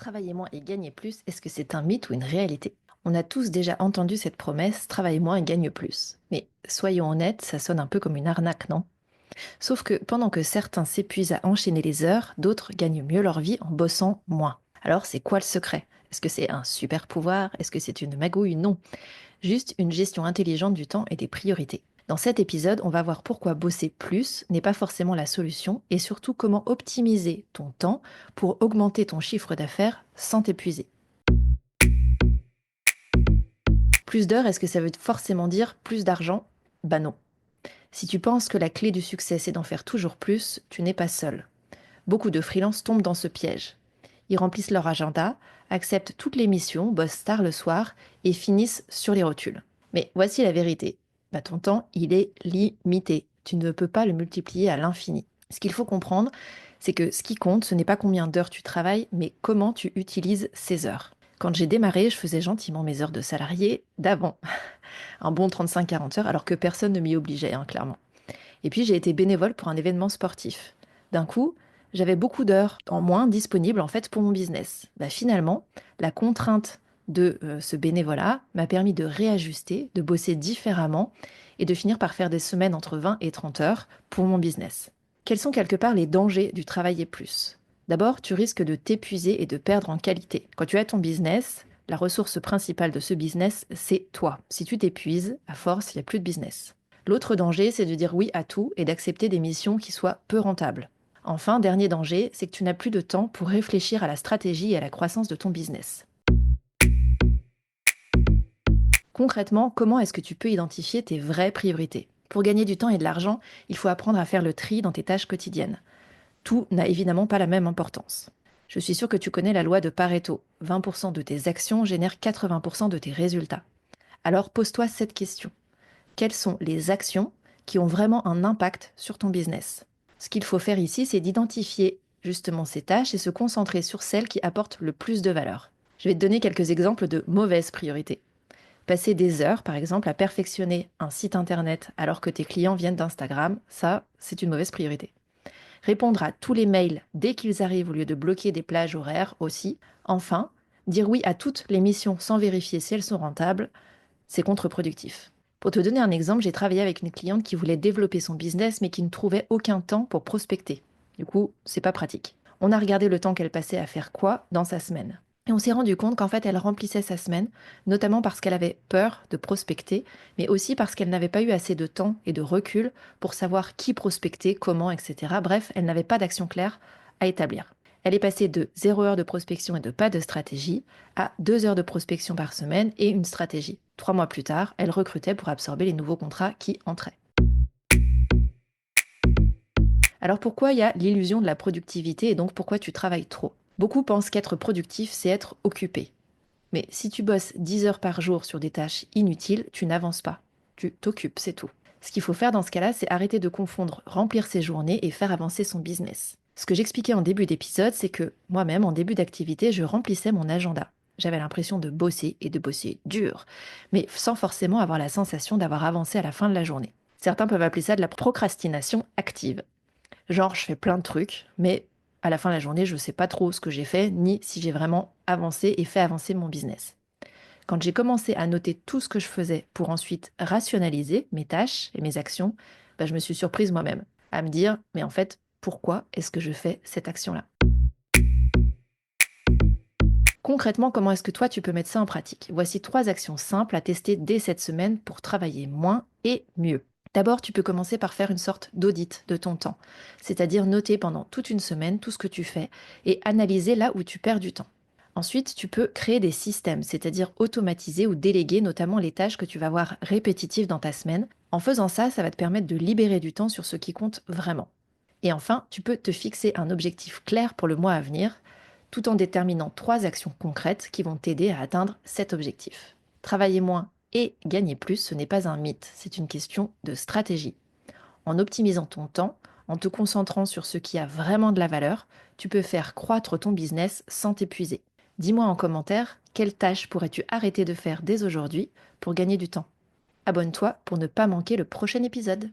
Travailler moins et gagner plus, est-ce que c'est un mythe ou une réalité? On a tous déjà entendu cette promesse, travaille moins et gagne plus. Mais soyons honnêtes, ça sonne un peu comme une arnaque, non? Sauf que pendant que certains s'épuisent à enchaîner les heures, d'autres gagnent mieux leur vie en bossant moins. Alors c'est quoi le secret? Est-ce que c'est un super pouvoir? Est-ce que c'est une magouille? Non. Juste une gestion intelligente du temps et des priorités. Dans cet épisode, on va voir pourquoi bosser plus n'est pas forcément la solution et surtout comment optimiser ton temps pour augmenter ton chiffre d'affaires sans t'épuiser. Plus d'heures, est-ce que ça veut forcément dire plus d'argent? Bah non. Si tu penses que la clé du succès c'est d'en faire toujours plus, tu n'es pas seul. Beaucoup de freelances tombent dans ce piège. Ils remplissent leur agenda, acceptent toutes les missions, bossent tard le soir et finissent sur les rotules. Mais voici la vérité. Bah, ton temps, il est limité. Tu ne peux pas le multiplier à l'infini. Ce qu'il faut comprendre, c'est que ce qui compte, ce n'est pas combien d'heures tu travailles, mais comment tu utilises ces heures. Quand j'ai démarré, je faisais gentiment mes heures de salarié d'avant, un bon 35-40 heures, alors que personne ne m'y obligeait, hein, clairement. Et puis j'ai été bénévole pour un événement sportif. D'un coup, j'avais beaucoup d'heures en moins disponibles en fait pour mon business. Bah, finalement, la contrainte de ce bénévolat m'a permis de réajuster, de bosser différemment et de finir par faire des semaines entre 20 et 30 heures pour mon business. Quels sont quelque part les dangers du travailler plus? D'abord, tu risques de t'épuiser et de perdre en qualité. Quand tu as ton business, la ressource principale de ce business, c'est toi. Si tu t'épuises, à force, il n'y a plus de business. L'autre danger, c'est de dire oui à tout et d'accepter des missions qui soient peu rentables. Enfin, dernier danger, c'est que tu n'as plus de temps pour réfléchir à la stratégie et à la croissance de ton business. Concrètement, comment est-ce que tu peux identifier tes vraies priorités? Pour gagner du temps et de l'argent, il faut apprendre à faire le tri dans tes tâches quotidiennes. Tout n'a évidemment pas la même importance. Je suis sûre que tu connais la loi de Pareto. 20% de tes actions génèrent 80% de tes résultats. Alors pose-toi cette question. Quelles sont les actions qui ont vraiment un impact sur ton business? Ce qu'il faut faire ici, c'est d'identifier justement ces tâches et se concentrer sur celles qui apportent le plus de valeur. Je vais te donner quelques exemples de mauvaises priorités. Passer des heures, par exemple, à perfectionner un site internet alors que tes clients viennent d'Instagram, ça, c'est une mauvaise priorité. Répondre à tous les mails dès qu'ils arrivent au lieu de bloquer des plages horaires aussi. Enfin, dire oui à toutes les missions sans vérifier si elles sont rentables, c'est contre-productif. Pour te donner un exemple, j'ai travaillé avec une cliente qui voulait développer son business mais qui ne trouvait aucun temps pour prospecter. Du coup, c'est pas pratique. On a regardé le temps qu'elle passait à faire quoi dans sa semaine. Et on s'est rendu compte qu'en fait, elle remplissait sa semaine, notamment parce qu'elle avait peur de prospecter, mais aussi parce qu'elle n'avait pas eu assez de temps et de recul pour savoir qui prospecter, comment, etc. Bref, elle n'avait pas d'action claire à établir. Elle est passée de 0 heure de prospection et de pas de stratégie à 2 heures de prospection par semaine et une stratégie. 3 mois plus tard, elle recrutait pour absorber les nouveaux contrats qui entraient. Alors pourquoi il y a l'illusion de la productivité et donc pourquoi tu travailles trop? Beaucoup pensent qu'être productif, c'est être occupé. Mais si tu bosses 10 heures par jour sur des tâches inutiles, tu n'avances pas. Tu t'occupes, c'est tout. Ce qu'il faut faire dans ce cas-là, c'est arrêter de confondre remplir ses journées et faire avancer son business. Ce que j'expliquais en début d'épisode, c'est que moi-même, en début d'activité, je remplissais mon agenda. J'avais l'impression de bosser et de bosser dur, mais sans forcément avoir la sensation d'avoir avancé à la fin de la journée. Certains peuvent appeler ça de la procrastination active. Genre, je fais plein de trucs, mais à la fin de la journée, je ne sais pas trop ce que j'ai fait, ni si j'ai vraiment avancé et fait avancer mon business. Quand j'ai commencé à noter tout ce que je faisais pour ensuite rationaliser mes tâches et mes actions, bah, je me suis surprise moi-même à me dire, mais en fait, pourquoi est-ce que je fais cette action-là? Concrètement, comment est-ce que toi, tu peux mettre ça en pratique? Voici 3 actions simples à tester dès cette semaine pour travailler moins et mieux. D'abord, tu peux commencer par faire une sorte d'audit de ton temps, c'est-à-dire noter pendant toute une semaine tout ce que tu fais et analyser là où tu perds du temps. Ensuite, tu peux créer des systèmes, c'est-à-dire automatiser ou déléguer notamment les tâches que tu vas voir répétitives dans ta semaine. En faisant ça, ça va te permettre de libérer du temps sur ce qui compte vraiment. Et enfin, tu peux te fixer un objectif clair pour le mois à venir, tout en déterminant 3 actions concrètes qui vont t'aider à atteindre cet objectif. Travailler moins et gagner plus, ce n'est pas un mythe, c'est une question de stratégie. En optimisant ton temps, en te concentrant sur ce qui a vraiment de la valeur, tu peux faire croître ton business sans t'épuiser. Dis-moi en commentaire, quelle tâche pourrais-tu arrêter de faire dès aujourd'hui pour gagner du temps? Abonne-toi pour ne pas manquer le prochain épisode.